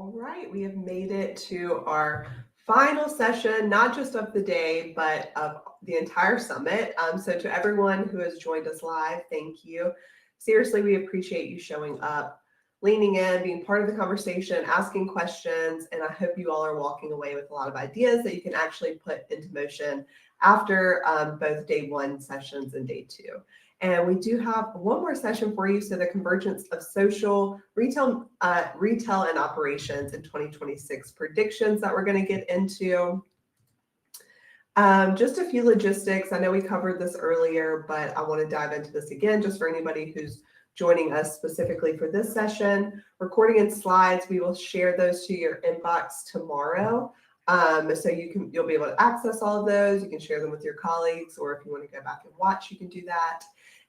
All right, we have made it to our final session, not just of the day, but of the entire summit. So to everyone who has joined us live, thank you. Seriously, we appreciate you showing up, leaning in, being part of the conversation, asking questions, and I hope you all are walking away with a lot of ideas that you can actually put into motion after both day one sessions and day two. And we do have one more session for you. So the convergence of social, retail and operations in 2026 predictions that we're going to get into. Just a few logistics. I know we covered this earlier, but I want to dive into this again just for anybody who's joining us specifically for this session. Recording and slides, we will share those to your inbox tomorrow. So you'll be able to access all of those. You can share them with your colleagues, or if you want to go back and watch, you can do that.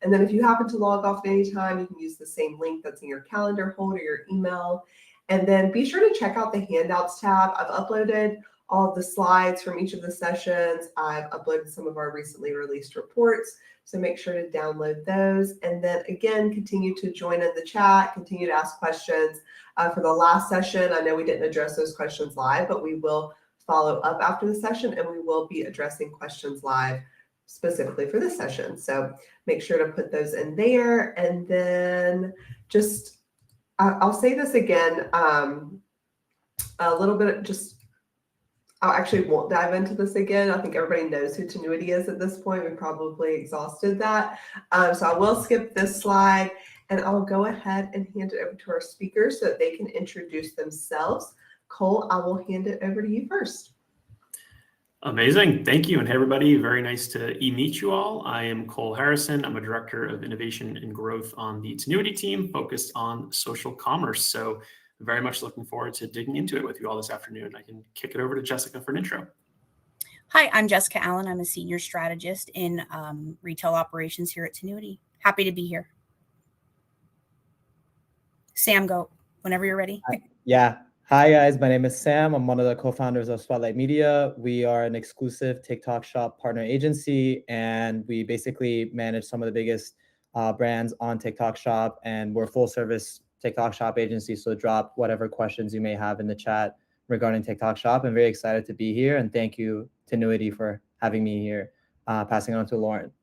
And then if you happen to log off at any time, you can use the same link that's in your calendar hold or your email. And then be sure to check out the handouts tab. I've uploaded all of the slides from each of the sessions. I've uploaded some of our recently released reports. So make sure to download those. And then again, continue to join in the chat, continue to ask questions. For the last session, I know we didn't address those questions live, but we will follow up after the session and we will be addressing questions live specifically for this session. So make sure to put those in there. And then just, I'll say this again, a little bit, I actually won't dive into this again. I think everybody knows who Tinuiti is at this point. We probably exhausted that. So I will skip this slide and I'll go ahead and hand it over to our speakers so that they can introduce themselves. Cole, I will hand it over to you first. Amazing. Thank you. And hey, everybody. Very nice to meet you all. I am Cole Harrison. I'm a director of innovation and growth on the Tinuiti team focused on social commerce. So very much looking forward to digging into it with you all this afternoon. I can kick it over to Jessica for an intro. Hi, I'm Jessica Allen. I'm a senior strategist in retail operations here at Tinuiti. Happy to be here. Sam, go whenever you're ready. Yeah. Hi, guys. My name is Sam. I'm one of the co-founders of Spotlight Media. We are an exclusive TikTok Shop partner agency, and we basically manage some of the biggest brands on TikTok Shop, and we're a full-service TikTok Shop agency, so drop whatever questions you may have in the chat regarding TikTok Shop. I'm very excited to be here, and thank you, Tinuiti, for having me here. Passing it on to Lauren.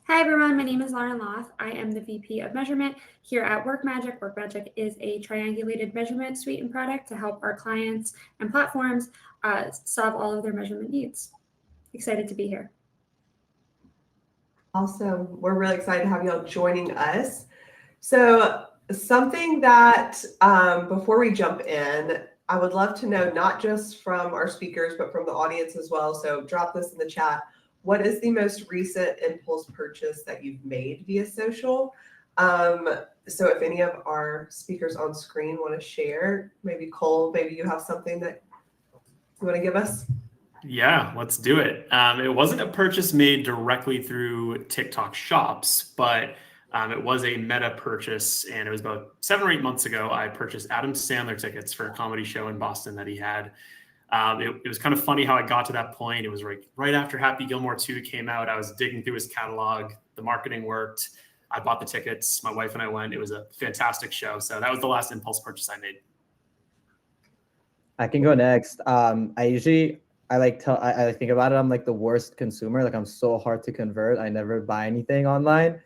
Hi, everyone. My name is Lauren Lauth. I am the VP of Measurement here at WorkMagic. WorkMagic is a triangulated measurement suite and product to help our clients and platforms solve all of their measurement needs. Excited to be here. Awesome. We're really excited to have you all joining us. So something that before we jump in, I would love to know, not just from our speakers, but from the audience as well. So drop this in the chat. What is the most recent impulse purchase that you've made via social? So if any of our speakers on screen want to share, maybe Cole, maybe you have something that you want to give us? Yeah, let's do it. It wasn't a purchase made directly through TikTok Shops, but it was a Meta purchase, and it was about 7 or 8 months ago. I purchased Adam Sandler tickets for a comedy show in Boston that he had. It was kind of funny how I got to that point. It was right after Happy Gilmore 2 came out. I was digging through his catalog. The marketing worked. I bought the tickets. My wife and I went. It was a fantastic show. So that was the last impulse purchase I made. I can go next. I think about it. I'm like the worst consumer. Like, I'm so hard to convert. I never buy anything online.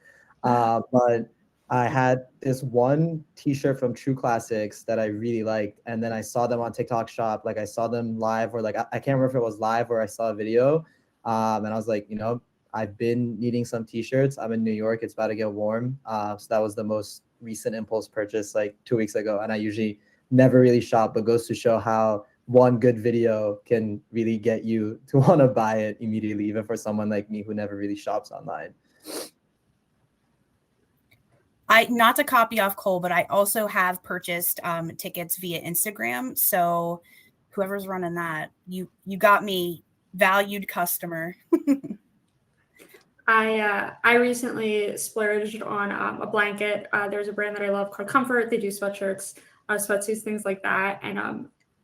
But I had this one t-shirt from True Classics that I really liked. And then I saw them on TikTok Shop. Like, I saw them live, or like, I can't remember if it was live or I saw a video. And I was like, I've been needing some t-shirts. I'm in New York. It's about to get warm. So that was the most recent impulse purchase, like 2 weeks ago. And I usually never really shop, but goes to show how one good video can really get you to want to buy it immediately, even for someone like me who never really shops online. Not to copy off Cole, but I also have purchased tickets via Instagram. So whoever's running that, you got me, valued customer. I recently splurged on a blanket. There's a brand that I love called Comfort. They do sweatshirts, sweatsuits, things like that. And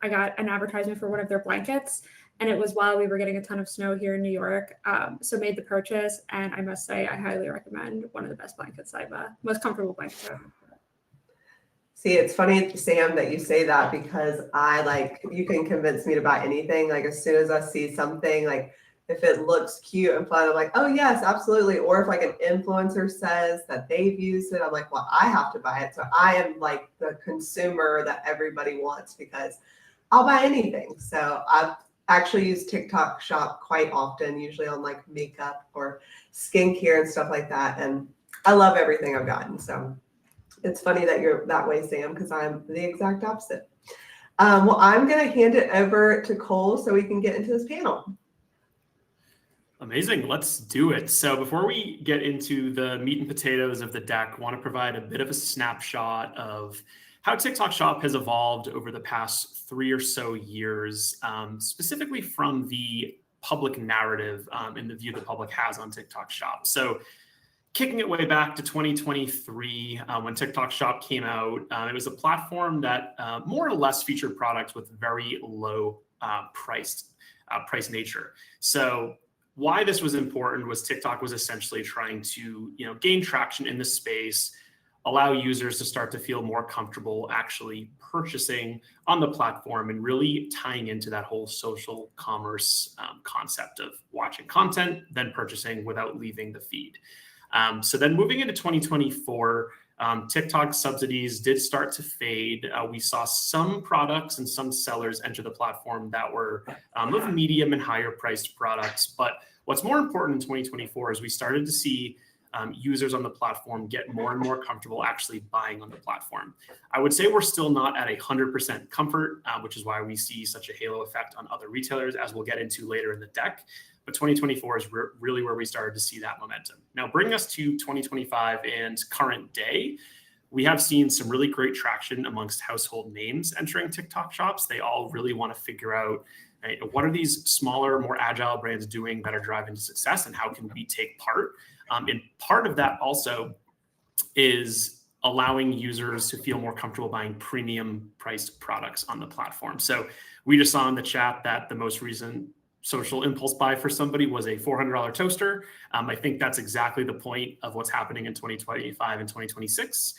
I got an advertisement for one of their blankets, and it was while we were getting a ton of snow here in New York. So made the purchase, and I must say I highly recommend. One of the best blankets most comfortable blankets I've ever. See, it's funny, Sam, that you say that because you can convince me to buy anything. Like as soon as I see something, like if it looks cute and fun, I'm like, oh yes, absolutely. Or if like an influencer says that they've used it, I'm like, well, I have to buy it. So I am like the consumer that everybody wants because I'll buy anything. So I've actually used TikTok Shop quite often, usually on like makeup or skincare and stuff like that. And I love everything I've gotten. So it's funny that you're that way, Sam, because I'm the exact opposite. Well, I'm going to hand it over to Cole so we can get into this panel. Amazing. Let's do it. So before we get into the meat and potatoes of the deck, I want to provide a bit of a snapshot of how TikTok Shop has evolved over the past 3 or so years, specifically from the public narrative and the view the public has on TikTok Shop. So kicking it way back to 2023, when TikTok Shop came out, it was a platform that more or less featured products with very low price nature. So why this was important was TikTok was essentially trying to, gain traction in the space, allow users to start to feel more comfortable actually purchasing on the platform and really tying into that whole social commerce concept of watching content, then purchasing without leaving the feed. So then moving into 2024, TikTok subsidies did start to fade. We saw some products and some sellers enter the platform that were of medium and higher priced products. But what's more important in 2024 is we started to see users on the platform get more and more comfortable actually buying on the platform. I would say we're still not at 100% comfort, which is why we see such a halo effect on other retailers, as we'll get into later in the deck. But 2024 is really where we started to see that momentum. Now, bringing us to 2025 and current day, we have seen some really great traction amongst household names entering TikTok shops. They all really want to figure out, right, what are these smaller, more agile brands doing that are driving to success, and how can we take part? And part of that also is allowing users to feel more comfortable buying premium priced products on the platform. So we just saw in the chat that the most recent social impulse buy for somebody was a $400 toaster. I think that's exactly the point of what's happening in 2025 and 2026.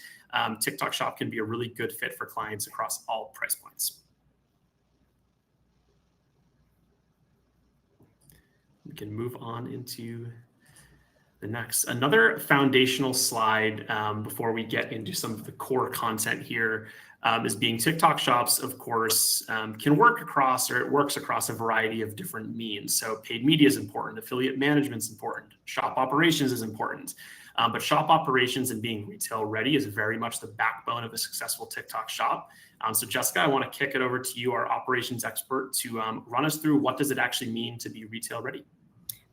TikTok Shop can be a really good fit for clients across all price points. We can move on into the next. Another foundational slide before we get into some of the core content here is being TikTok shops, of course, can work across, or it works across a variety of different means. So paid media is important, affiliate management is important, shop operations is important. But shop operations and being retail ready is very much the backbone of a successful TikTok shop. So Jessica, I want to kick it over to you, our operations expert, to run us through what does it actually mean to be retail ready?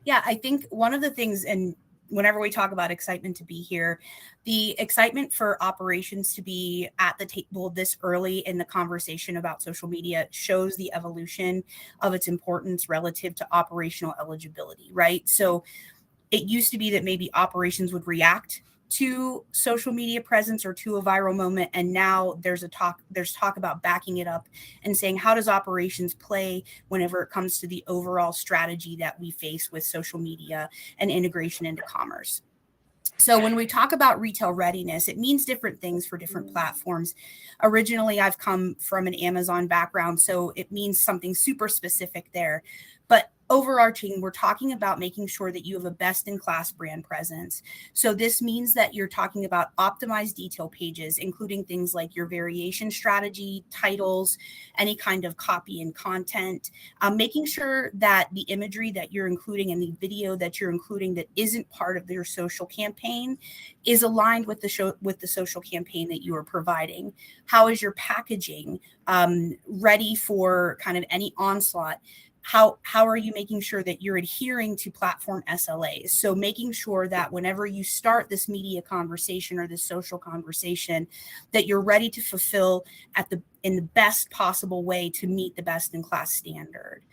Yeah, I think one of the things, and whenever we talk about excitement to be here, the excitement for operations to be at the table this early in the conversation about social media shows the evolution of its importance relative to operational eligibility, right? So it used to be that maybe operations would react to social media presence or to a viral moment, and now there's talk about backing it up and saying, how does operations play whenever it comes to the overall strategy that we face with social media and integration into commerce? So when we talk about retail readiness, it means different things for different platforms. Originally, I've come from an Amazon background, so it means something super specific there. But overarching, we're talking about making sure that you have a best-in-class brand presence. So this means that you're talking about optimized detail pages, including things like your variation strategy, titles, any kind of copy and content, making sure that the imagery that you're including and the video that you're including that isn't part of your social campaign is aligned with the social campaign that you are providing. How is your packaging ready for kind of any onslaught? How are you making sure that you're adhering to platform SLAs? So making sure that whenever you start this media conversation or this social conversation, that you're ready to fulfill in the best possible way to meet the best in class standard.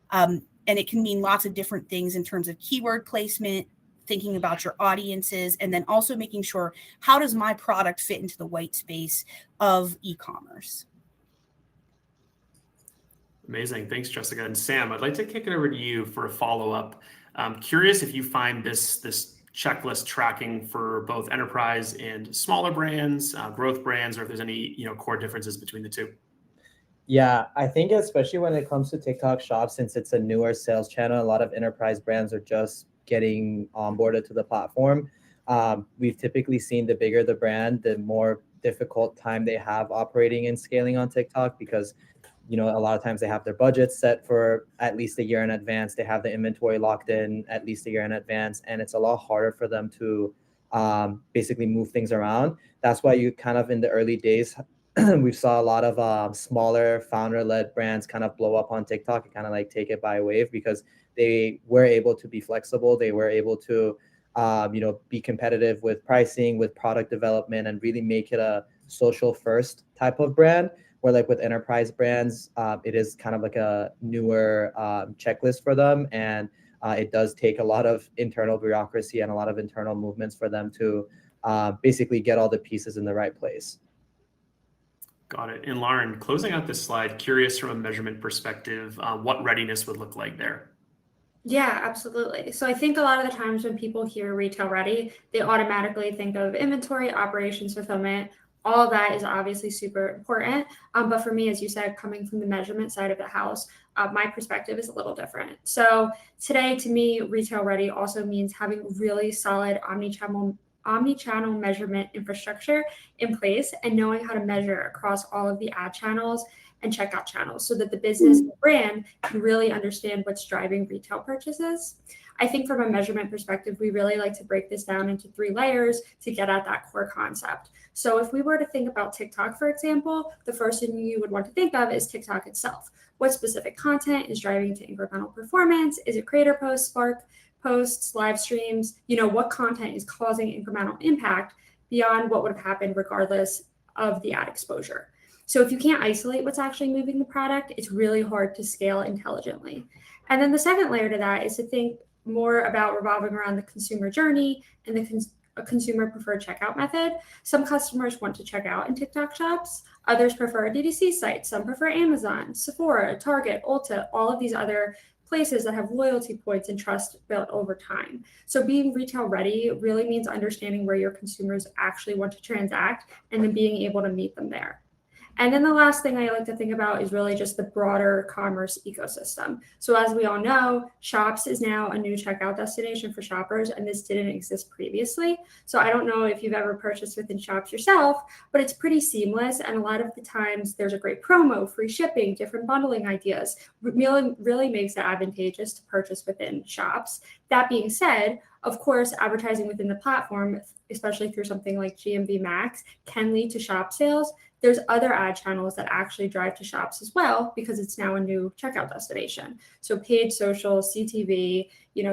And it can mean lots of different things in terms of keyword placement, thinking about your audiences, and then also making sure, how does my product fit into the white space of e-commerce? Amazing. Thanks, Jessica. And Sam, I'd like to kick it over to you for a follow-up. I'm curious if you find this checklist tracking for both enterprise and smaller brands, growth brands, or if there's any core differences between the two? Yeah, I think especially when it comes to TikTok Shop, since it's a newer sales channel, a lot of enterprise brands are just getting onboarded to the platform. We've typically seen the bigger the brand, the more difficult time they have operating and scaling on TikTok, because a lot of times they have their budgets set for at least a year in advance. They have the inventory locked in at least a year in advance, and it's a lot harder for them to basically move things around. That's why you kind of in the early days, we saw a lot of smaller founder-led brands kind of blow up on TikTok and kind of like take it by wave, because they were able to be flexible. They were able to, be competitive with pricing, with product development, and really make it a social first type of brand. Where like with enterprise brands, it is kind of like a newer checklist for them. And it does take a lot of internal bureaucracy and a lot of internal movements for them to basically get all the pieces in the right place. Got it. And Lauren, closing out this slide, curious from a measurement perspective, what readiness would look like there. Yeah, absolutely. So I think a lot of the times when people hear retail ready, they automatically think of inventory, operations, fulfillment. All of that is obviously super important. But for me, as you said, coming from the measurement side of the house, my perspective is a little different. So today, to me, retail ready also means having really solid omni-channel measurement infrastructure in place and knowing how to measure across all of the ad channels and checkout channels so that the business and the brand can really understand what's driving retail purchases. I think from a measurement perspective, we really like to break this down into 3 layers to get at that core concept. So if we were to think about TikTok, for example, the first thing you would want to think of is TikTok itself. What specific content is driving to incremental performance? Is it creator posts, Spark posts, live streams? What content is causing incremental impact beyond what would have happened regardless of the ad exposure? So if you can't isolate what's actually moving the product, it's really hard to scale intelligently. And then the second layer to that is to think more about revolving around the consumer journey and a consumer preferred checkout method. Some customers want to check out in TikTok shops. Others prefer a DTC site. Some prefer Amazon, Sephora, Target, Ulta, all of these other places that have loyalty points and trust built over time. So being retail ready really means understanding where your consumers actually want to transact and then being able to meet them there. And then the last thing I like to think about is really just the broader commerce ecosystem. So as we all know, Shops is now a new checkout destination for shoppers, and this didn't exist previously. So I don't know if you've ever purchased within Shops yourself, but it's pretty seamless. And a lot of the times there's a great promo, free shipping, different bundling ideas. Really makes it advantageous to purchase within Shops. That being said, of course, advertising within the platform, especially through something like GMV Max, can lead to shop sales. There's other ad channels that actually drive to shops as well because it's now a new checkout destination. So paid social, CTV,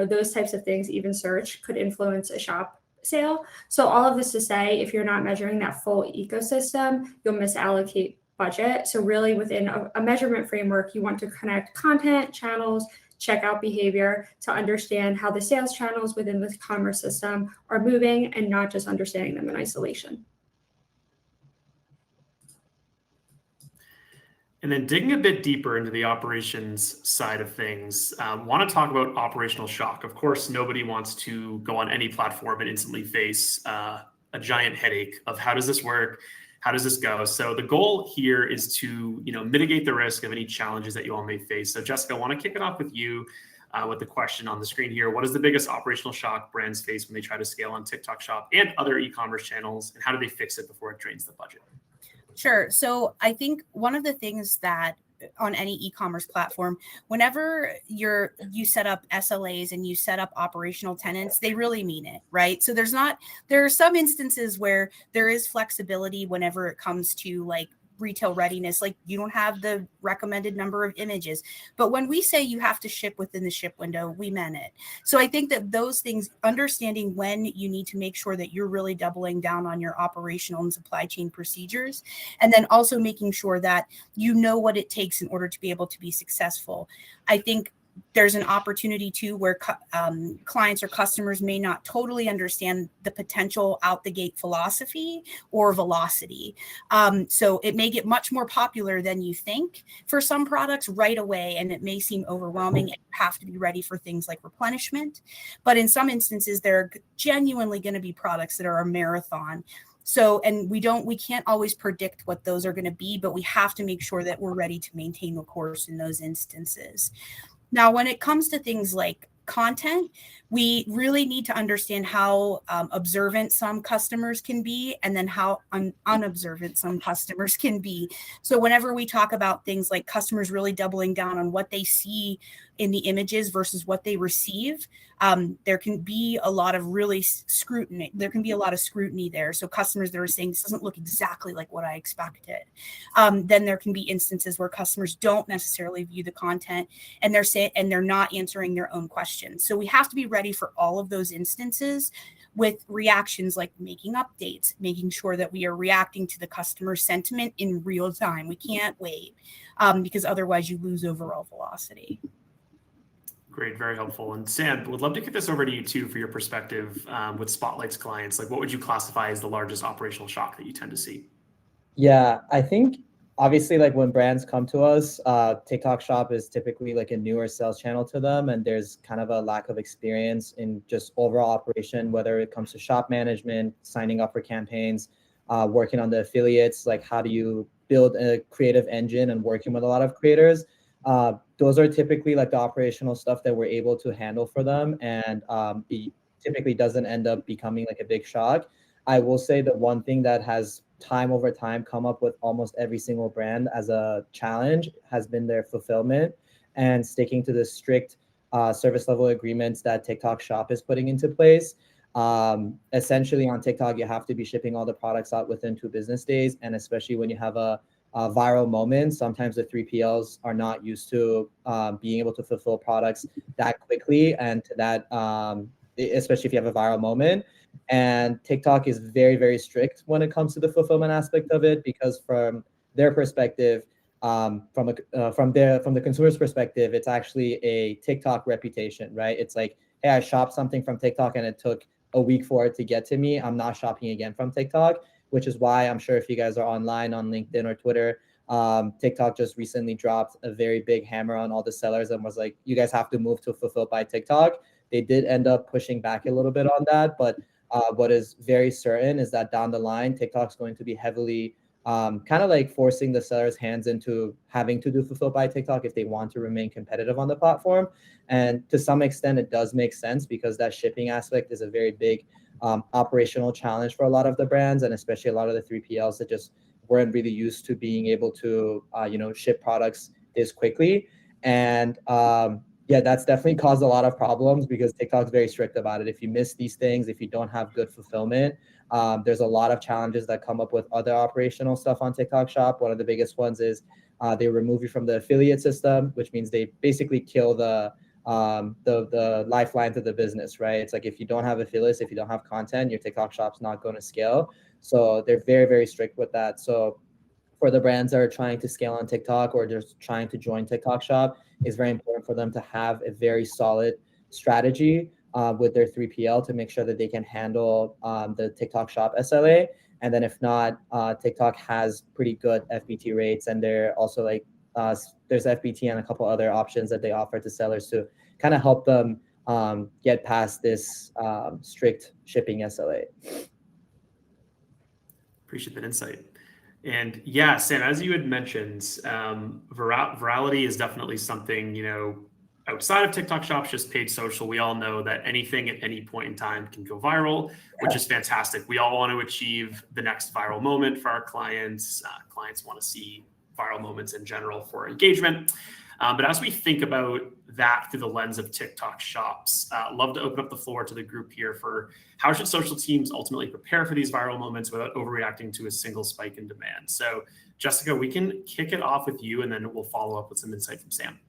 those types of things, even search could influence a shop sale. So all of this to say, if you're not measuring that full ecosystem, you'll misallocate budget. So really within a measurement framework, you want to connect content, channels, checkout behavior to understand how the sales channels within the commerce system are moving and not just understanding them in isolation. And then digging a bit deeper into the operations side of things, want to talk about operational shock. Of course, nobody wants to go on any platform and instantly face a giant headache of how does this work? How does this go? So the goal here is to mitigate the risk of any challenges that you all may face. So Jessica, I want to kick it off with you with the question on the screen here. What is the biggest operational shock brands face when they try to scale on TikTok Shop and other e-commerce channels? And how do they fix it before it drains the budget? Sure. So I think one of the things that on any e-commerce platform, whenever you set up SLAs and you set up operational tenants, they really mean it, right? So there are some instances where there is flexibility whenever it comes to like retail readiness, like you don't have the recommended number of images, but when we say you have to ship within the ship window, we meant it. So I think that those things, understanding when you need to make sure that you're really doubling down on your operational and supply chain procedures, and then also making sure that you know what it takes in order to be able to be successful. I think There's an opportunity too where clients or customers may not totally understand the potential out the gate philosophy or velocity. So it may get much more popular than you think for some products right away, and it may seem overwhelming and you have to be ready for things like replenishment. But in some instances, there are genuinely going to be products that are a marathon. So, and we can't always predict what those are going to be, but we have to make sure that we're ready to maintain the course in those instances. Now, when it comes to things like content, we really need to understand how observant some customers can be, and then how unobservant some customers can be. So whenever we talk about things like customers really doubling down on what they see in the images versus what they receive, there can be a lot of really scrutiny. There can be a lot of scrutiny there. So customers that are saying this doesn't look exactly like what I expected. Then there can be instances where customers don't necessarily view the content and they're not answering their own questions. So we have to be ready for all of those instances with reactions like making updates, making sure that we are reacting to the customer sentiment in real time. We can't wait because otherwise you lose overall velocity. Great, very helpful. And Sam, would love to kick this over to you too for your perspective with Spotlight's clients. Like, what would you classify as the largest operational shock that you tend to see? Yeah, I think obviously like when brands come to us, TikTok Shop is typically like a newer sales channel to them, and there's kind of a lack of experience in just overall operation, whether it comes to shop management, signing up for campaigns, working on the affiliates, like how do you build a creative engine and working with a lot of creators. Those are typically like the operational stuff that we're able to handle for them, and it typically doesn't end up becoming like a big shock. I will say the one thing that has time over time come up with almost every single brand as a challenge has been their fulfillment and sticking to the strict service level agreements that TikTok Shop is putting into place. Essentially on TikTok, you have to be shipping all the products out within 2 business days. And especially when you have a viral moment, sometimes the 3PLs are not used to being able to fulfill products that quickly and to that, especially if you have a viral moment. And TikTok is very, very strict when it comes to the fulfillment aspect of it, because from their perspective, from the consumer's perspective, it's actually a TikTok reputation, right? It's like, hey, I shopped something from TikTok and it took a week for it to get to me. I'm not shopping again from TikTok, which is why I'm sure if you guys are online on LinkedIn or Twitter, TikTok just recently dropped a very big hammer on all the sellers and was like, you guys have to move to Fulfilled by TikTok. They did end up pushing back a little bit on that, but what is very certain is that down the line, TikTok's going to be heavily kind of like forcing the seller's hands into having to do Fulfilled by TikTok if they want to remain competitive on the platform. And to some extent, it does make sense because that shipping aspect is a very big operational challenge for a lot of the brands, and especially a lot of the 3PLs that just weren't really used to being able to, ship products this quickly. And yeah, that's definitely caused a lot of problems because TikTok's very strict about it. If you miss these things, if you don't have good fulfillment, there's a lot of challenges that come up with other operational stuff on TikTok Shop. One of the biggest ones is they remove you from the affiliate system, which means they basically kill the lifeline to the business, right? It's like if you don't have affiliates, if you don't have content, your TikTok Shop's not going to scale. So they're very, very strict with that. So for the brands that are trying to scale on TikTok or just trying to join TikTok Shop, it's very important for them to have a very solid strategy with their 3PL to make sure that they can handle the TikTok Shop SLA. And then if not, TikTok has pretty good FBT rates, and they're also like there's FBT and a couple other options that they offer to sellers to kind of help them get past this strict shipping SLA. Appreciate that insight. And yeah, Sam, as you had mentioned, virality is definitely something, outside of TikTok Shops, just paid social. We all know that anything at any point in time can go viral, which is fantastic. We all want to achieve the next viral moment for our clients. Clients want to see viral moments in general for engagement. But as we think about that through the lens of TikTok Shops, love to open up the floor to the group here for how should social teams ultimately prepare for these viral moments without overreacting to a single spike in demand. So Jessica, we can kick it off with you and then we'll follow up with some insight from Sam.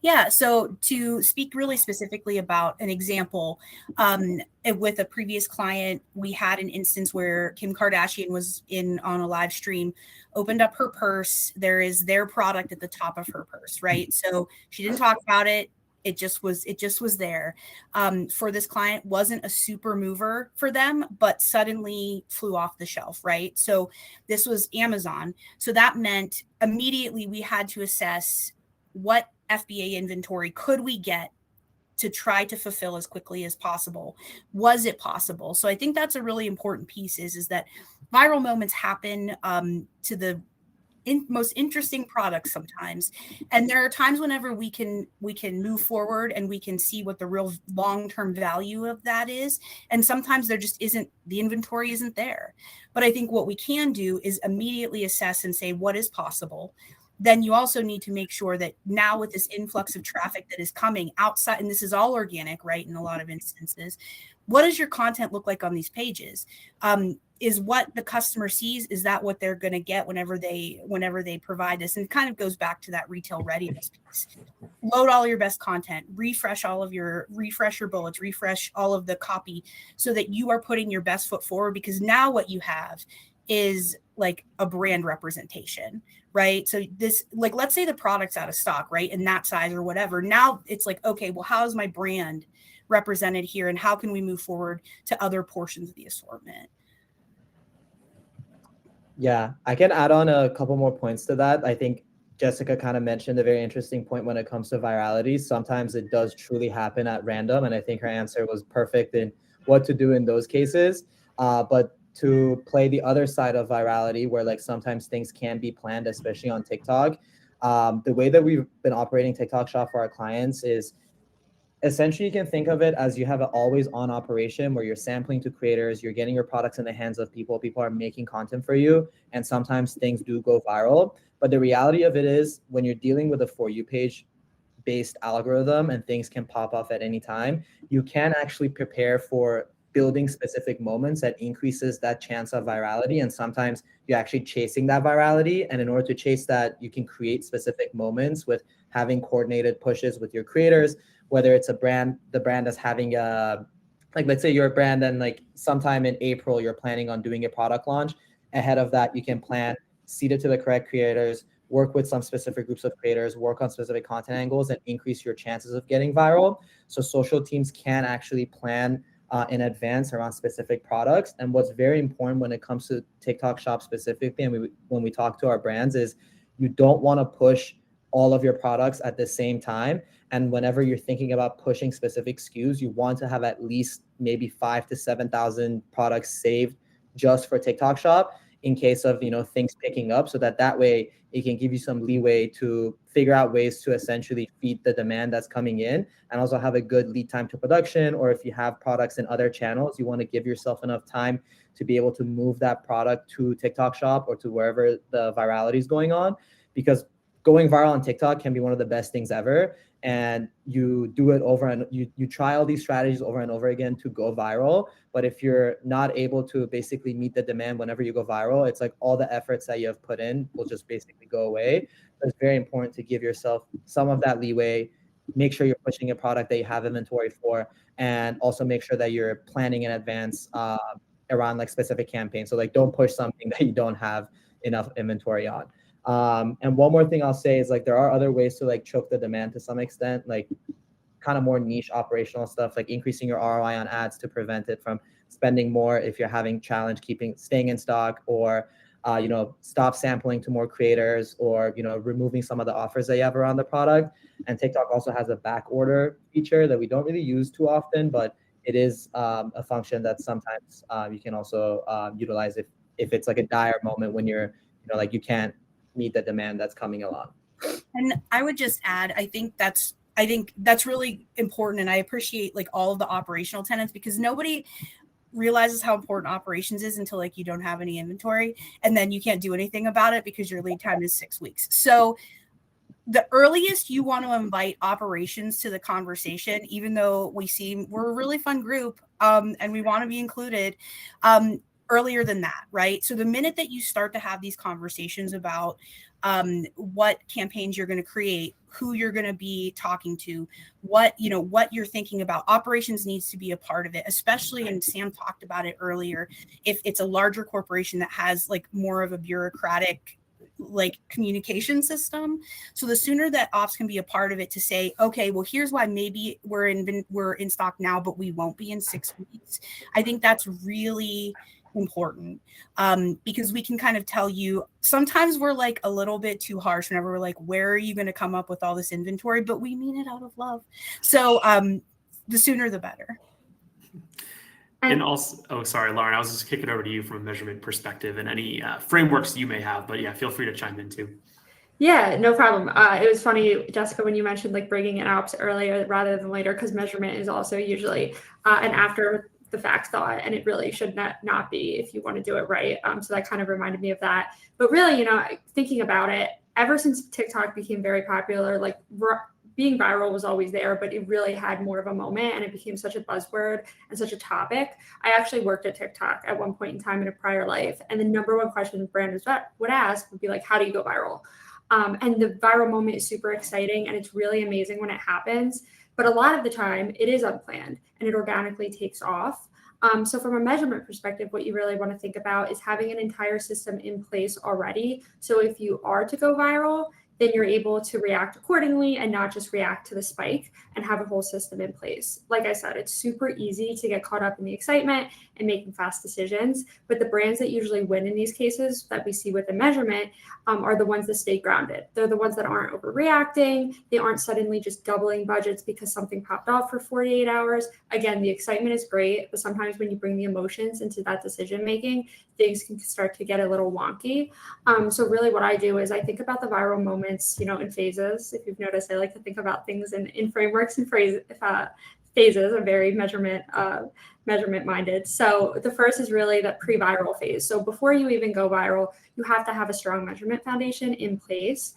Yeah, so to speak really specifically about an example, with a previous client, we had an instance where Kim Kardashian was on a live stream, opened up her purse. There is their product at the top of her purse, right? So she didn't talk about it. It just was there. For this client, wasn't a super mover for them, but suddenly flew off the shelf, right? So this was Amazon. So that meant immediately we had to assess what FBA inventory could we get to try to fulfill as quickly as possible. Was it possible? So I think that's a really important piece is that viral moments happen to the most interesting products sometimes. And there are times whenever we can move forward and we can see what the real long-term value of that is. And sometimes there just isn't, the inventory isn't there. But I think what we can do is immediately assess and say what is possible. Then you also need to make sure that now with this influx of traffic that is coming outside, and this is all organic, right? In a lot of instances, what does your content look like on these pages? Is what the customer sees, is that what they're going to get whenever they provide this? And it kind of goes back to that retail readiness piece. Load all your best content, refresh your bullets, refresh all of the copy so that you are putting your best foot forward, because now what you have is like a brand representation, right? So this, like, let's say the product's out of stock, right? In that size or whatever. Now it's like, okay, well, how is my brand represented here? And how can we move forward to other portions of the assortment? Yeah, I can add on a couple more points to that. I think Jessica kind of mentioned a very interesting point when it comes to virality. Sometimes it does truly happen at random. And I think her answer was perfect in what to do in those cases. But to play the other side of virality, where like sometimes things can be planned, especially on TikTok. The way that we've been operating TikTok Shop for our clients is essentially you can think of it as you have an always on operation where you're sampling to creators, you're getting your products in the hands of people are making content for you, and sometimes things do go viral. But the reality of it is when you're dealing with a For You page based algorithm and things can pop off at any time, you can actually prepare for building specific moments that increases that chance of virality. And sometimes you're actually chasing that virality. And in order to chase that, you can create specific moments with having coordinated pushes with your creators, whether it's the brand is having a, like, let's say you're a brand and like sometime in April, you're planning on doing a product launch. Ahead of that, you can plan, seed it to the correct creators, work with some specific groups of creators, work on specific content angles, and increase your chances of getting viral. So social teams can actually plan in advance around specific products. And what's very important when it comes to TikTok Shop specifically, and when we talk to our brands, is you don't want to push all of your products at the same time. And whenever you're thinking about pushing specific SKUs, you want to have at least maybe 5,000 to 7,000 products saved just for TikTok Shop in case of, things picking up, so that way it can give you some leeway to figure out ways to essentially feed the demand that's coming in, and also have a good lead time to production. Or if you have products in other channels, you want to give yourself enough time to be able to move that product to TikTok Shop or to wherever the virality is going on, because going viral on TikTok can be one of the best things ever. And you do it over and you try all these strategies over and over again to go viral. But if you're not able to basically meet the demand whenever you go viral, it's like all the efforts that you have put in will just basically go away. So it's very important to give yourself some of that leeway, make sure you're pushing a product that you have inventory for, and also make sure that you're planning in advance around like specific campaigns. So like don't push something that you don't have enough inventory on. And one more thing I'll say is like there are other ways to like choke the demand to some extent, like kind of more niche operational stuff, like increasing your ROI on ads to prevent it from spending more if you're having challenge staying in stock, or stop sampling to more creators, or removing some of the offers that you have around the product. And TikTok also has a back order feature that we don't really use too often, but it is a function that sometimes you can also utilize if it's like a dire moment when you're like you can't meet the demand that's coming along. And I would just add, I think that's really important. And I appreciate like all of the operational tenets, because nobody realizes how important operations is until like you don't have any inventory, and then you can't do anything about it because your lead time is 6 weeks. So the earliest you want to invite operations to the conversation, even though we're a really fun group and we want to be included, earlier than that, right? So the minute that you start to have these conversations about what campaigns you're going to create, who you're going to be talking to, what you're thinking about, operations needs to be a part of it, especially, and Sam talked about it earlier, if it's a larger corporation that has like more of a bureaucratic like communication system. So the sooner that ops can be a part of it to say, okay, well, here's why maybe we're in stock now, but we won't be in 6 weeks. I think that's really important, because we can kind of tell you, sometimes we're like a little bit too harsh whenever we're like, where are you going to come up with all this inventory? But we mean it out of love. So the sooner the better. And also, oh, sorry, Lauren, I was just kicking over to you from a measurement perspective and any frameworks you may have, but yeah, feel free to chime in too. Yeah, no problem. It was funny, Jessica, when you mentioned like bringing in ops earlier rather than later, because measurement is also usually an after the fact thought, and it really should not be if you want to do it right. So that kind of reminded me of that. But really, thinking about it, ever since TikTok became very popular, like being viral was always there, but it really had more of a moment, and it became such a buzzword and such a topic. I actually worked at TikTok at one point in time in a prior life, and the number one question branders would ask would be like, how do you go viral? And the viral moment is super exciting, and it's really amazing when it happens. But a lot of the time it is unplanned and it organically takes off. So from a measurement perspective, what you really want to think about is having an entire system in place already. So if you are to go viral, then you're able to react accordingly and not just react to the spike, and have a whole system in place. Like I said, it's super easy to get caught up in the excitement and making fast decisions. But the brands that usually win in these cases that we see with the measurement are the ones that stay grounded. They're the ones that aren't overreacting. They aren't suddenly just doubling budgets because something popped off for 48 hours. Again, the excitement is great, but sometimes when you bring the emotions into that decision making, things can start to get a little wonky. So really what I do is I think about the viral moments, in phases. If you've noticed, I like to think about things in frameworks and phases. I'm very measurement minded. So the first is really the pre-viral phase. So before you even go viral, you have to have a strong measurement foundation in place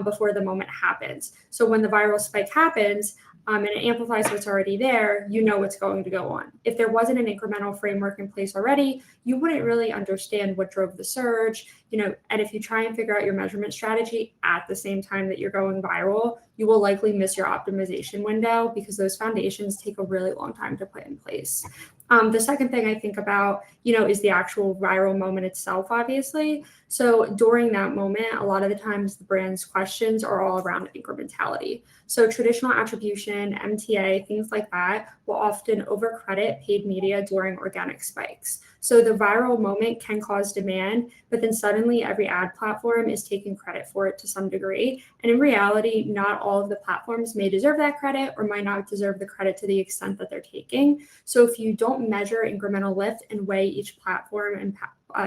before the moment happens. So when the viral spike happens, and it amplifies what's already there, you know what's going to go on. If there wasn't an incremental framework in place already, you wouldn't really understand what drove the surge, and if you try and figure out your measurement strategy at the same time that you're going viral, you will likely miss your optimization window because those foundations take a really long time to put in place. The second thing I think about, is the actual viral moment itself, obviously. So during that moment, a lot of the times the brand's questions are all around incrementality. So traditional attribution, MTA, things like that will often overcredit paid media during organic spikes. So the viral moment can cause demand, but then suddenly every ad platform is taking credit for it to some degree. And in reality, not all of the platforms may deserve that credit or might not deserve the credit to the extent that they're taking. So if you don't measure incremental lift and weigh each platform and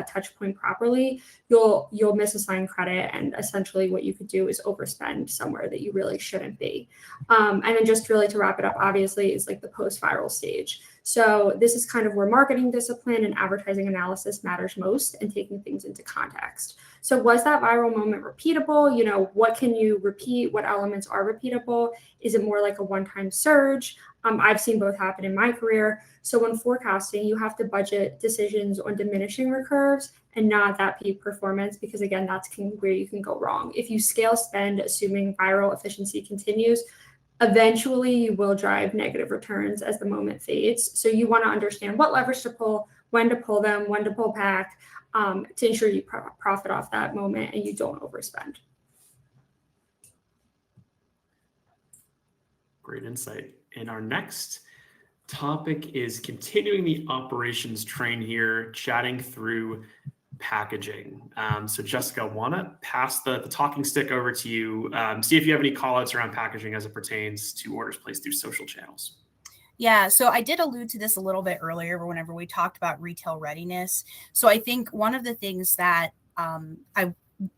touch point properly, you'll misassign credit, and essentially what you could do is overspend somewhere that you really shouldn't be. And then just really to wrap it up, obviously, is like the post-viral stage. So this is kind of where marketing discipline and advertising analysis matters most, and taking things into context. So was that viral moment repeatable? What can you repeat? What elements are repeatable? Is it more like a one-time surge? I've seen both happen in my career. So when forecasting, you have to budget decisions on diminishing recurves and not that peak performance, because again, that's where you can go wrong. If you scale spend, assuming viral efficiency continues, eventually you will drive negative returns as the moment fades. So you want to understand what levers to pull, when to pull them, when to pull back, to ensure you profit off that moment and you don't overspend. Great insight. And our next topic is continuing the operations train here, chatting through packaging. So Jessica, want to pass the talking stick over to you. See if you have any call outs around packaging as it pertains to orders placed through social channels. Yeah, so I did allude to this a little bit earlier whenever we talked about retail readiness. So I think one of the things that I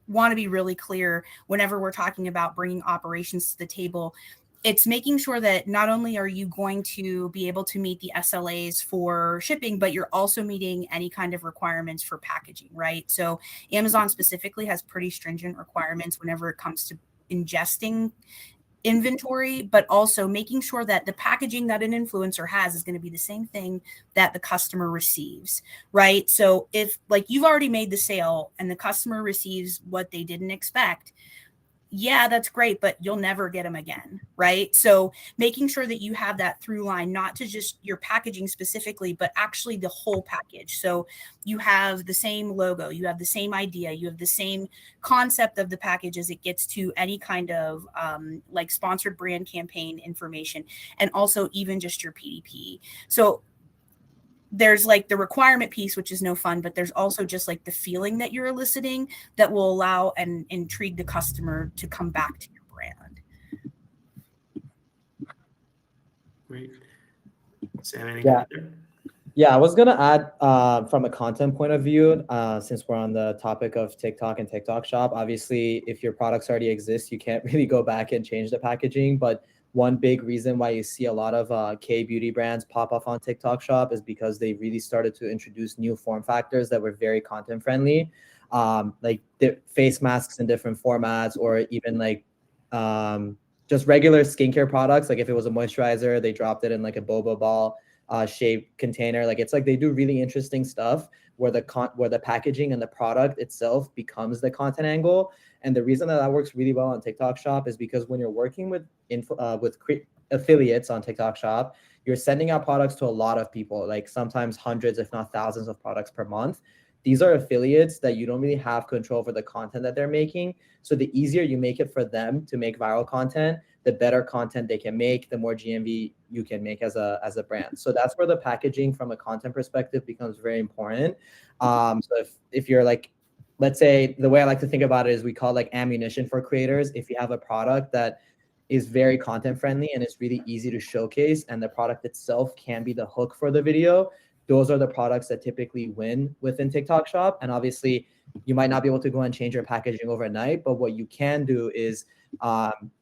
want to be really clear whenever we're talking about bringing operations to the table, it's making sure that not only are you going to be able to meet the SLAs for shipping, but you're also meeting any kind of requirements for packaging, right? So Amazon specifically has pretty stringent requirements whenever it comes to ingesting inventory, but also making sure that the packaging that an influencer has is going to be the same thing that the customer receives, right? So if like you've already made the sale and the customer receives what they didn't expect, yeah, that's great, but you'll never get them again, right? So making sure that you have that through line, not to just your packaging specifically, but actually the whole package. So you have the same logo, you have the same idea, you have the same concept of the package as it gets to any kind of like sponsored brand campaign information, and also even just your PDP. So there's like the requirement piece, which is no fun, but there's also just like the feeling that you're eliciting that will allow and intrigue the customer to come back to your brand. Great. Sam, anything Yeah. there? Yeah, I was gonna add from a content point of view, since we're on the topic of TikTok and TikTok Shop. Obviously, if your products already exist, you can't really go back and change the packaging. But one big reason why you see a lot of K-beauty brands pop up on TikTok Shop is because they really started to introduce new form factors that were very content friendly, like face masks in different formats, or even like just regular skincare products. Like if it was a moisturizer, they dropped it in like a boba ball shaped container. Like it's like they do really interesting stuff where the packaging and the product itself becomes the content angle. And the reason that works really well on TikTok Shop is because when you're working with affiliates on TikTok Shop, you're sending out products to a lot of people, like sometimes hundreds, if not thousands of products per month. These are affiliates that you don't really have control over the content that they're making. So the easier you make it for them to make viral content, the better content they can make, the more GMV you can make as a brand. So that's where the packaging from a content perspective becomes very important. So if you're like, let's say, the way I like to think about it is we call it like ammunition for creators. If you have a product that is very content friendly and it's really easy to showcase, and the product itself can be the hook for the video, those are the products that typically win within TikTok Shop. And obviously, you might not be able to go and change your packaging overnight, but what you can do is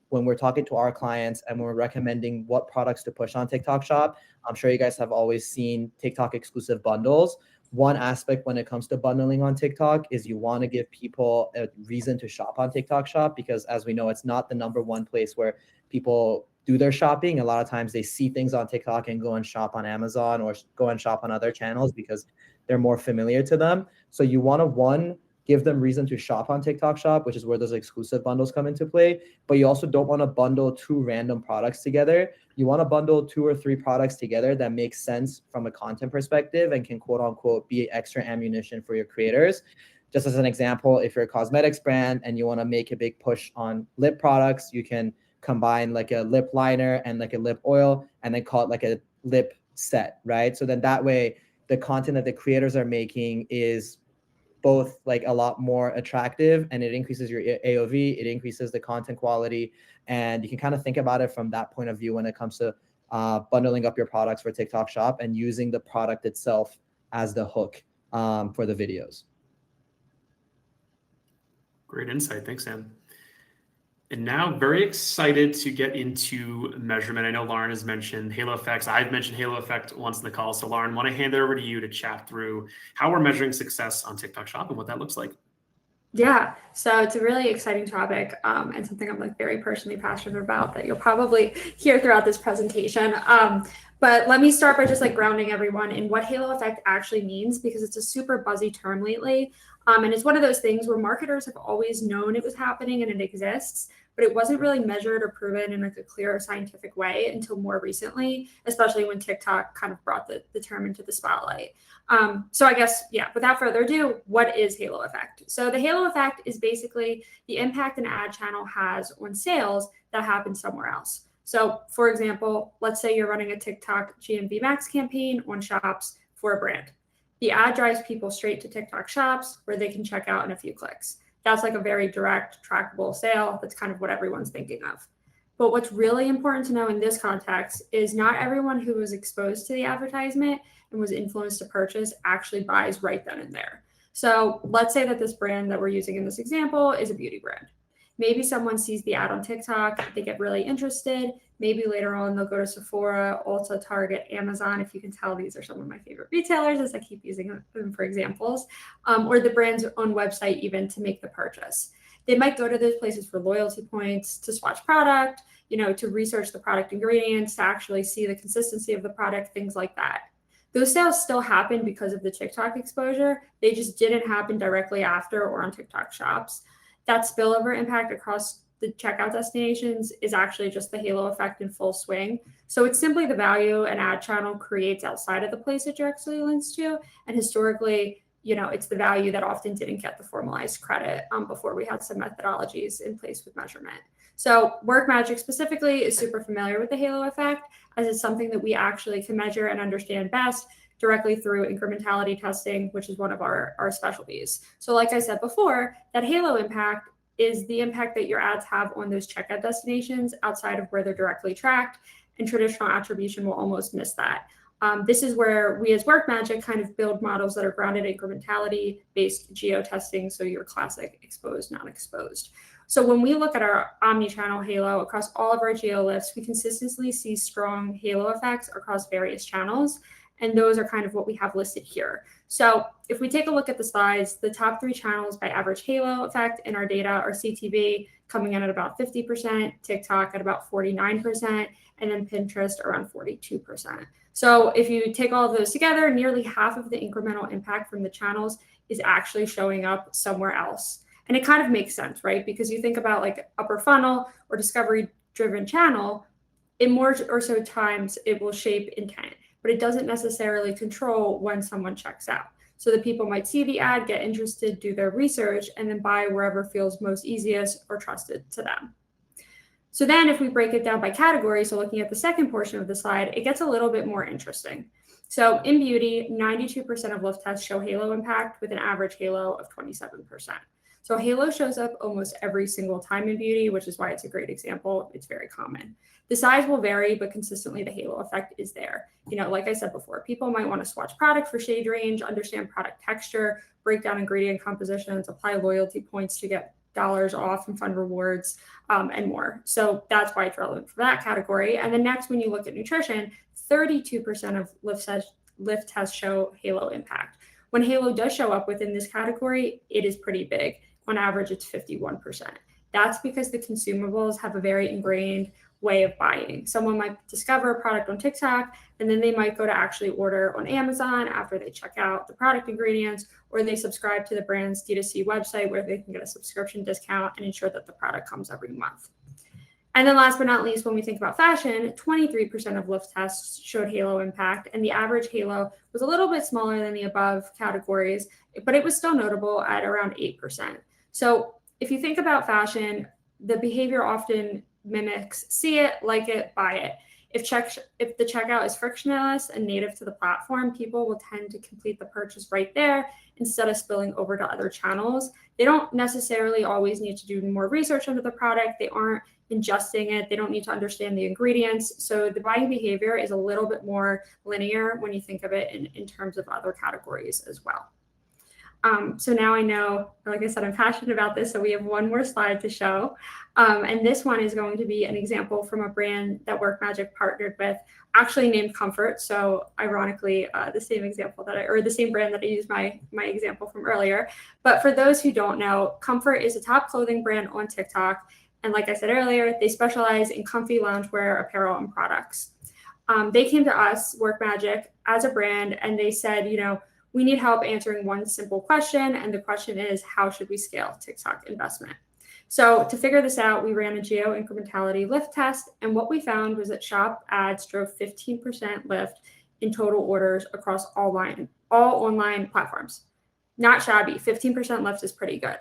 when we're talking to our clients and we're recommending what products to push on TikTok Shop, I'm sure you guys have always seen TikTok exclusive bundles. One aspect when it comes to bundling on TikTok is you want to give people a reason to shop on TikTok Shop, because as we know, it's not the number one place where people do their shopping. A lot of times they see things on TikTok and go and shop on Amazon or go and shop on other channels because they're more familiar to them. So you want to, one, give them reason to shop on TikTok Shop, which is where those exclusive bundles come into play. But you also don't want to bundle two random products together. You want to bundle 2 or 3 products together that make sense from a content perspective and can quote unquote be extra ammunition for your creators. Just as an example, if you're a cosmetics brand and you want to make a big push on lip products, you can combine like a lip liner and like a lip oil and then call it like a lip set, right? So then that way the content that the creators are making is both like a lot more attractive, and it increases your AOV, it increases the content quality, and you can kind of think about it from that point of view when it comes to bundling up your products for TikTok Shop and using the product itself as the hook for the videos. Great insight. Thanks, Sam. And now very excited to get into measurement. I know Lauren has mentioned Halo Effects. I've mentioned Halo Effect once in the call. So Lauren, want to hand it over to you to chat through how we're measuring success on TikTok Shop and what that looks like. Yeah, so it's a really exciting topic and something I'm like very personally passionate about that you'll probably hear throughout this presentation. But let me start by just like grounding everyone in what halo effect actually means, because it's a super buzzy term lately. And it's one of those things where marketers have always known it was happening and it exists, but it wasn't really measured or proven in like a clear scientific way until more recently, especially when TikTok kind of brought the term into the spotlight. So I guess, yeah, without further ado, what is halo effect? So the halo effect is basically the impact an ad channel has on sales that happen somewhere else. So for example, let's say you're running a TikTok GMV Max campaign on shops for a brand. The ad drives people straight to TikTok shops where they can check out in a few clicks. That's like a very direct, trackable sale. That's kind of what everyone's thinking of. But what's really important to know in this context is not everyone who was exposed to the advertisement and was influenced to purchase actually buys right then and there. So let's say that this brand that we're using in this example is a beauty brand. Maybe someone sees the ad on TikTok, they get really interested. Maybe later on they'll go to Sephora, Ulta, Target, Amazon. If you can tell, these are some of my favorite retailers as I keep using them for examples, or the brand's own website even to make the purchase. They might go to those places for loyalty points, to swatch product, to research the product ingredients, to actually see the consistency of the product, things like that. Those sales still happen because of the TikTok exposure. They just didn't happen directly after or on TikTok shops. That spillover impact across the checkout destinations is actually just the halo effect in full swing. So it's simply the value an ad channel creates outside of the place it directly links to. And historically, it's the value that often didn't get the formalized credit before we had some methodologies in place with measurement. So WorkMagic specifically is super familiar with the halo effect, as it's something that we actually can measure and understand best directly through incrementality testing, which is one of our specialties. So like I said before, that halo impact is the impact that your ads have on those checkout destinations outside of where they're directly tracked, and traditional attribution will almost miss that. This is where we as WorkMagic kind of build models that are grounded in incrementality-based geo-testing, so your classic exposed, not exposed. So when we look at our omni-channel halo across all of our geo lifts, we consistently see strong halo effects across various channels, and those are kind of what we have listed here. So if we take a look at the slides, the top 3 channels by average halo effect in our data are CTV coming in at about 50%, TikTok at about 49%, and then Pinterest around 42%. So if you take all of those together, nearly half of the incremental impact from the channels is actually showing up somewhere else. And it kind of makes sense, right? Because you think about like upper funnel or discovery driven channel, in more or so times it will shape intent, but it doesn't necessarily control when someone checks out. So the people might see the ad, get interested, do their research, and then buy wherever feels most easiest or trusted to them. So then if we break it down by category, so looking at the second portion of the slide, it gets a little bit more interesting. So in beauty, 92% of lift tests show halo impact with an average halo of 27%. So halo shows up almost every single time in beauty, which is why it's a great example. It's very common. The size will vary, but consistently the halo effect is there. Like I said before, people might want to swatch product for shade range, understand product texture, break down ingredient compositions, apply loyalty points to get dollars off and fund rewards, and more. So that's why it's relevant for that category. And then next, when you look at nutrition, 32% of lift tests show halo impact. When halo does show up within this category, it is pretty big. On average, it's 51%. That's because the consumables have a very ingrained way of buying. Someone might discover a product on TikTok, and then they might go to actually order on Amazon after they check out the product ingredients, or they subscribe to the brand's D2C website where they can get a subscription discount and ensure that the product comes every month. And then last but not least, when we think about fashion, 23% of lift tests showed halo impact, and the average halo was a little bit smaller than the above categories, but it was still notable at around 8%. So if you think about fashion, the behavior often mimics see it, like it, buy it. If the checkout is frictionless and native to the platform, people will tend to complete the purchase right there instead of spilling over to other channels. They don't necessarily always need to do more research into the product. They aren't ingesting it. They don't need to understand the ingredients. So the buying behavior is a little bit more linear when you think of it in terms of other categories as well. So now I know, like I said, I'm passionate about this. So we have one more slide to show. And this one is going to be an example from a brand that WorkMagic partnered with, actually named Comfort. So ironically, the same brand that I used my example from earlier. But for those who don't know, Comfort is a top clothing brand on TikTok. And like I said earlier, they specialize in comfy loungewear, apparel, and products. They came to us, WorkMagic, as a brand, and they said, we need help answering one simple question. And the question is, how should we scale TikTok investment? So to figure this out, we ran a geo incrementality lift test. And what we found was that shop ads drove 15% lift in total orders across all online platforms. Not shabby, 15% lift is pretty good.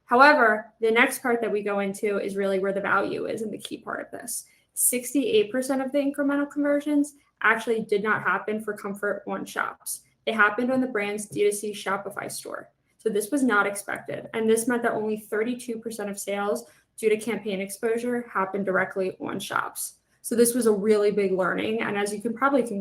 However, the next part that we go into is really where the value is and the key part of this. 68% of the incremental conversions actually did not happen for Comfort One shops. They happened on the brand's D2C Shopify store. So this was not expected. And this meant that only 32% of sales due to campaign exposure happened directly on shops. So this was a really big learning. And as you can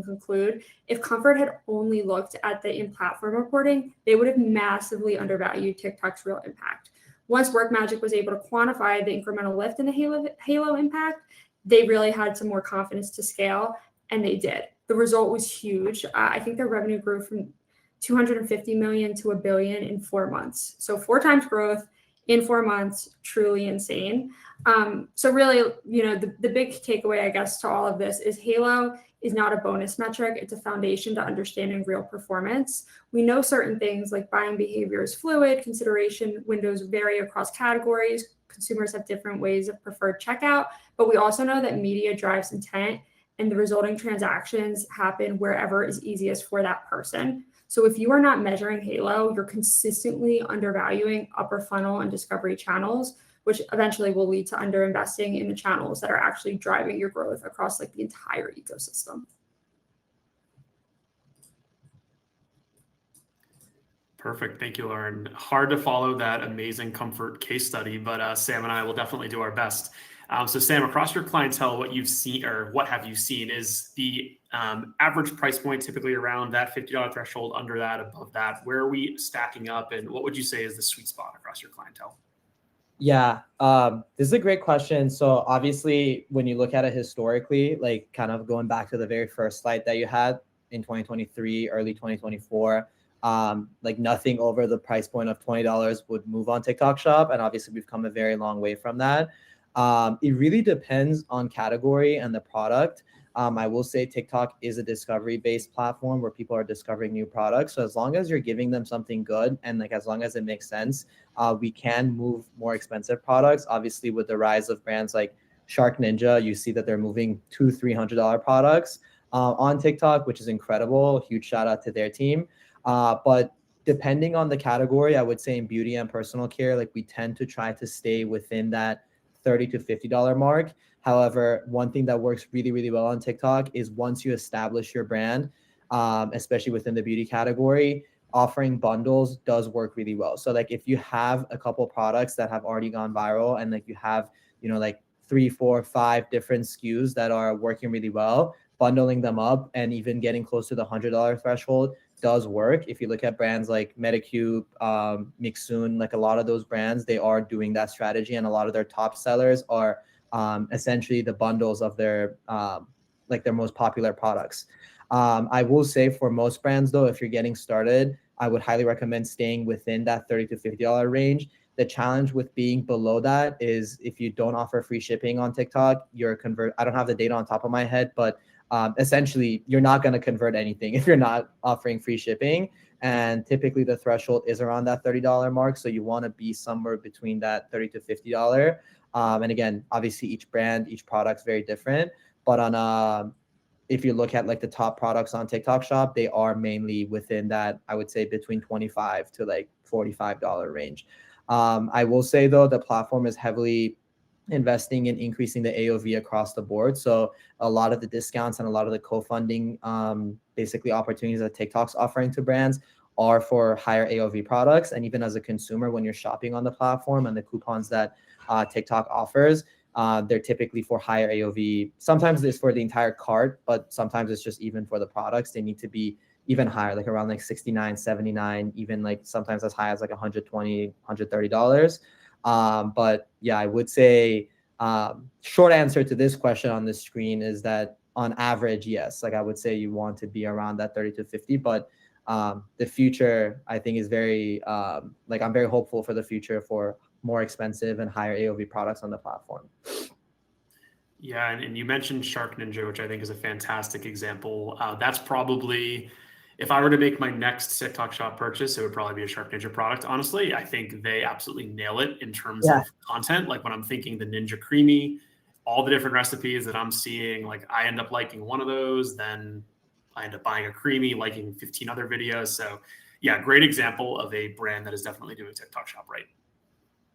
conclude, if Comfort had only looked at the in-platform reporting, they would have massively undervalued TikTok's real impact. Once WorkMagic was able to quantify the incremental lift in the halo impact, they really had some more confidence to scale, and they did. The result was huge. I think their revenue grew from $250 million to $1 billion in 4 months. So 4 times growth in 4 months, truly insane. So really, the big takeaway, I guess, to all of this is Halo is not a bonus metric. It's a foundation to understanding real performance. We know certain things like buying behavior is fluid, consideration windows vary across categories, consumers have different ways of preferred checkout, but we also know that media drives intent and the resulting transactions happen wherever is easiest for that person. So if you are not measuring Halo, you're consistently undervaluing upper funnel and discovery channels, which eventually will lead to underinvesting in the channels that are actually driving your growth across like the entire ecosystem. Perfect. Thank you, Lauren. Hard to follow that amazing comfort case study, but Sam and I will definitely do our best. So Sam, across your clientele, what you've seen or what have you seen is the average price point typically around that $50 threshold, under that, above that? Where are we stacking up, and what would you say is the sweet spot across your clientele? Yeah, this is a great question. So obviously, when you look at it historically, like kind of going back to the very first slide that you had in 2023, early 2024, like nothing over the price point of $20 would move on TikTok Shop. And obviously, we've come a very long way from that. It really depends on category and the product. I will say TikTok is a discovery-based platform where people are discovering new products. So as long as you're giving them something good and like as long as it makes sense, we can move more expensive products. Obviously, with the rise of brands like Shark Ninja, you see that they're moving $200-$300 products on TikTok, which is incredible. Huge shout out to their team. But depending on the category, I would say in beauty and personal care, like we tend to try to stay within that $30 to $50 mark. However, one thing that works really, really well on TikTok is once you establish your brand, especially within the beauty category, offering bundles does work really well. So like if you have a couple products that have already gone viral and like you have, like 3, 4, 5 different SKUs that are working really well, bundling them up and even getting close to the $100 threshold does work. If you look at brands like Medicube, Mixun, like a lot of those brands, they are doing that strategy, and a lot of their top sellers are essentially the bundles of their their most popular products. I will say for most brands though, if you're getting started, I would highly recommend staying within that $30 to $50 range. The challenge with being below that is if you don't offer free shipping on TikTok, I don't have the data on top of my head, but essentially you're not going to convert anything if you're not offering free shipping. And typically the threshold is around that $30 mark. So you want to be somewhere between that $30 to $50. And again, obviously each brand, each product's very different, but if you look at like the top products on TikTok Shop, they are mainly within that, I would say between $25 to like $45 range. I will say though, the platform is heavily investing in increasing the AOV across the board. So a lot of the discounts and a lot of the co-funding basically opportunities that TikTok's offering to brands are for higher AOV products. And even as a consumer, when you're shopping on the platform and the coupons that TikTok offers, they're typically for higher AOV. Sometimes it's for the entire cart, but sometimes it's just even for the products. They need to be even higher, like around like $69, $79, even like sometimes as high as like $120, $130. But yeah, I would say short answer to this question on the screen is that on average, yes, like I would say you want to be around that 30 to 50, but the future I think is very I'm very hopeful for the future for more expensive and higher AOV products on the platform. Yeah, and you mentioned Shark Ninja, which I think is a fantastic example. That's probably, if I were to make my next TikTok Shop purchase, it would probably be a Shark Ninja product. Honestly, I think they absolutely nail it in terms of content. Like when I'm thinking the Ninja Creamy, all the different recipes that I'm seeing, like I end up liking one of those, then I end up buying a Creamy, liking 15 other videos. So yeah, great example of a brand that is definitely doing TikTok Shop right.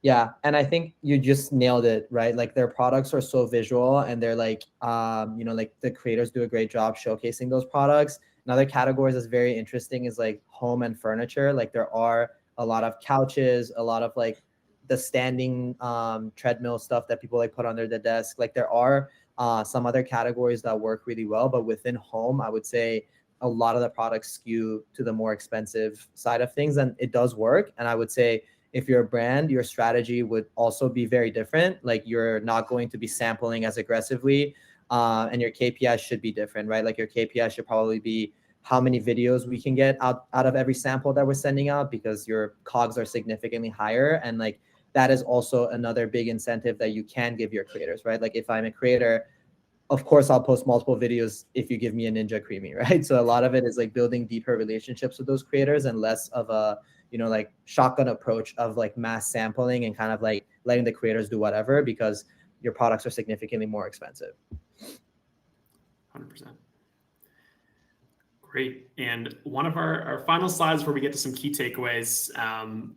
Yeah, and I think you just nailed it, right? Like their products are so visual and they're like, like the creators do a great job showcasing those products. Another category that's very interesting is like home and furniture. Like there are a lot of couches, a lot of like the standing treadmill stuff that people like put under the desk. Like there are some other categories that work really well, but within home, I would say a lot of the products skew to the more expensive side of things, and it does work. And I would say if you're a brand, your strategy would also be very different. Like you're not going to be sampling as aggressively, and your KPI should be different, right? Like your KPI should probably be how many videos we can get out of every sample that we're sending out, because your COGS are significantly higher. And like that is also another big incentive that you can give your creators, right? Like if I'm a creator, of course I'll post multiple videos if you give me a Ninja Creamy, right? So a lot of it is like building deeper relationships with those creators and less of a, like shotgun approach of like mass sampling and kind of like letting the creators do whatever, because your products are significantly more expensive. 100%. Great. And one of our final slides where we get to some key takeaways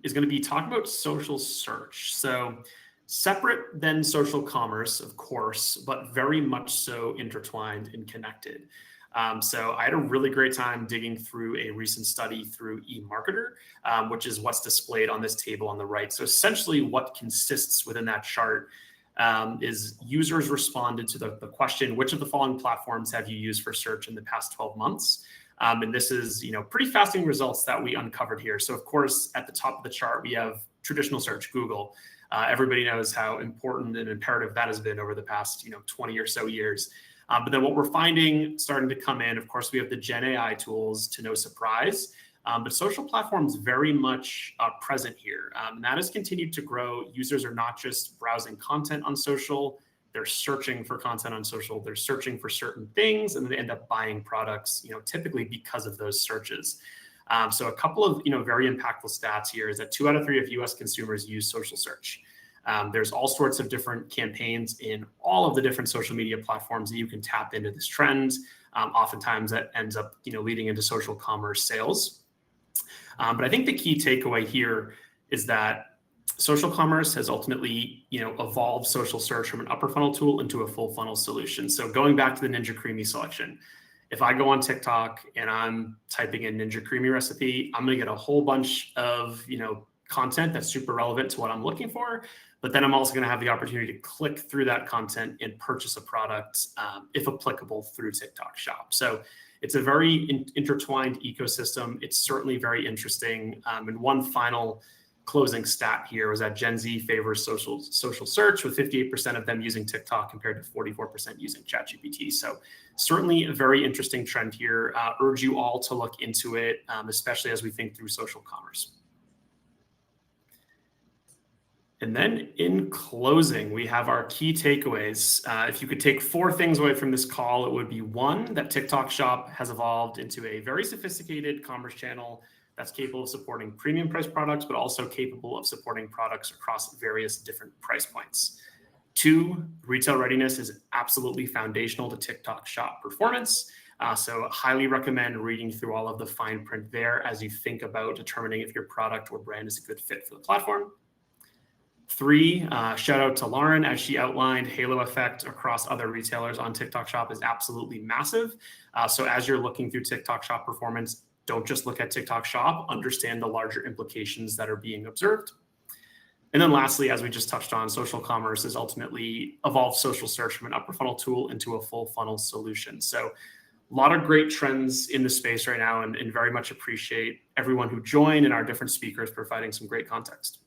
is going to be talking about social search. So separate than social commerce, of course, but very much so intertwined and connected. So I had a really great time digging through a recent study through eMarketer, which is what's displayed on this table on the right. So essentially what consists within that chart is users responded to the question, which of the following platforms have you used for search in the past 12 months? And this is, pretty fascinating results that we uncovered here. So of course, at the top of the chart, we have traditional search, Google. Everybody knows how important and imperative that has been over the past, 20 or so years. But then what we're finding starting to come in, of course, we have the Gen AI tools, to no surprise. But social platforms very much present here. And that has continued to grow. Users are not just browsing content on social, they're searching for content on social, they're searching for certain things, and they end up buying products, typically because of those searches. So a couple of very impactful stats here is that 2 out of 3 of US consumers use social search. There's all sorts of different campaigns in all of the different social media platforms that you can tap into this trend. Oftentimes that ends up leading into social commerce sales. But I think the key takeaway here is that social commerce has ultimately, evolved social search from an upper funnel tool into a full funnel solution. So going back to the Ninja Creamy selection, if I go on TikTok and I'm typing in Ninja Creamy recipe, I'm going to get a whole bunch of, content that's super relevant to what I'm looking for. But then I'm also going to have the opportunity to click through that content and purchase a product, if applicable, through TikTok Shop. So it's a very intertwined ecosystem. It's certainly very interesting. And one final closing stat here was that Gen Z favors social search, with 58% of them using TikTok compared to 44% using ChatGPT. So certainly a very interesting trend here. Urge you all to look into it, especially as we think through social commerce. And then in closing, we have our key takeaways. If you could take 4 things away from this call, it would be 1, that TikTok Shop has evolved into a very sophisticated commerce channel that's capable of supporting premium price products, but also capable of supporting products across various different price points. 2, retail readiness is absolutely foundational to TikTok Shop performance. So highly recommend reading through all of the fine print there as you think about determining if your product or brand is a good fit for the platform. 3, shout out to Lauren, as she outlined, halo effect across other retailers on TikTok Shop is absolutely massive. So as you're looking through TikTok Shop performance, don't just look at TikTok Shop, understand the larger implications that are being observed. And then lastly, as we just touched on, social commerce has ultimately evolved social search from an upper funnel tool into a full funnel solution. So a lot of great trends in the space right now, and very much appreciate everyone who joined and our different speakers providing some great context.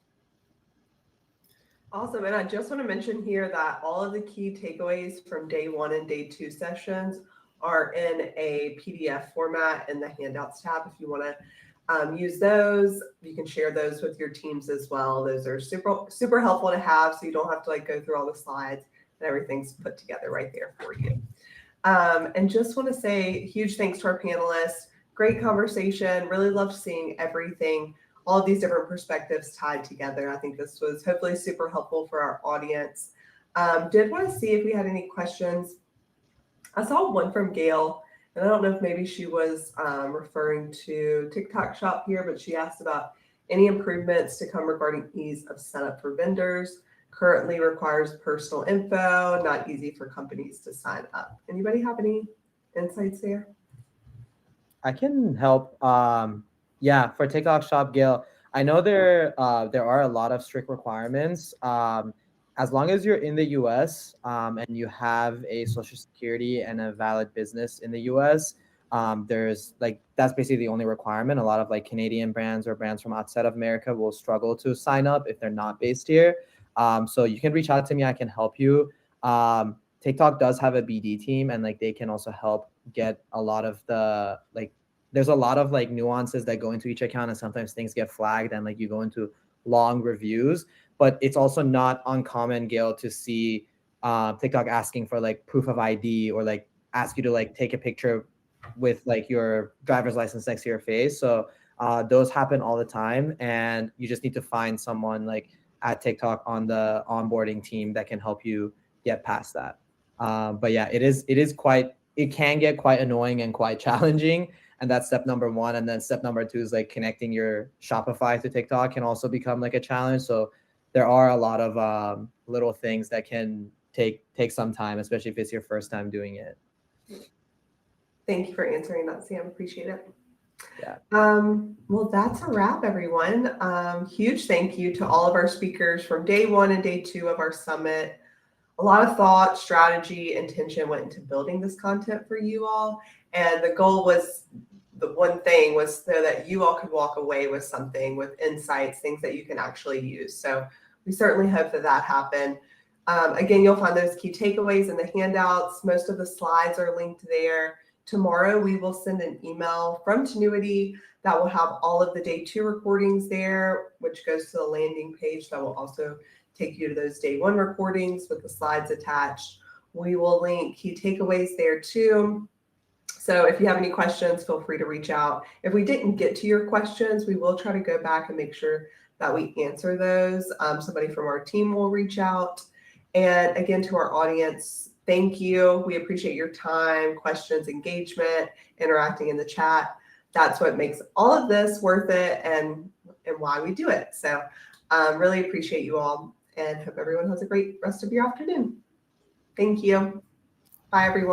Awesome. And I just want to mention here that all of the key takeaways from day 1 and day 2 sessions are in a PDF format in the handouts tab. If you want to use those, you can share those with your teams as well. Those are super helpful to have, so you don't have to go through all the slides, and everything's put together right there for you. And just want to say huge thanks to our panelists. Great conversation. Really loved seeing everything, all of these different perspectives tied together. I think this was hopefully super helpful for our audience. Did want to see if we had any questions. I saw one from Gail, and I don't know if maybe she was referring to TikTok Shop here, but she asked about any improvements to come regarding ease of setup for vendors. Currently requires personal info, not easy for companies to sign up. Anybody have any insights there? I can help. Yeah, for TikTok Shop, Gail, I know there are a lot of strict requirements. As long as you're in the US and you have a social security and a valid business in the US, there's that's basically the only requirement. A lot of Canadian brands or brands from outside of America will struggle to sign up if they're not based here. So you can reach out to me. I can help you. TikTok does have a BD team, and they can also help get a lot of the there's a lot of nuances that go into each account, and sometimes things get flagged and you go into long reviews. but it's also not uncommon, Gail, to see TikTok asking for like proof of ID, or like ask you to like take a picture with like your driver's license next to your face. So those happen all the time, and you just need to find someone like at TikTok on the onboarding team that can help you get past that. But yeah, it can get quite annoying and quite challenging. And that's step number one. And then step number two is like connecting your Shopify to TikTok can also become like a challenge. So there are a lot of little things that can take some time, especially if it's your first time doing it. Thank you for answering that, Sam. Appreciate it. Yeah. Well, that's a wrap, everyone. Huge thank you to all of our speakers from day 1 and day 2 of our summit. A lot of thought, strategy, intention went into building this content for you all. And the goal was, the one thing was so that you all could walk away with something, with insights, things that you can actually use. So we certainly hope that happened. Again, you'll find those key takeaways in the handouts. Most of the slides are linked there. Tomorrow, we will send an email from Tinuiti that will have all of the day 2 recordings there, which goes to the landing page that will also take you to those day 1 recordings with the slides attached. We will link key takeaways there too. So if you have any questions, feel free to reach out. If we didn't get to your questions, we will try to go back and make sure that we answer those. Somebody from our team will reach out. And again, to our audience, thank you. We appreciate your time, questions, engagement, interacting in the chat. That's what makes all of this worth it, and why we do it. So really appreciate you all, and hope everyone has a great rest of your afternoon. Thank you. Bye, everyone.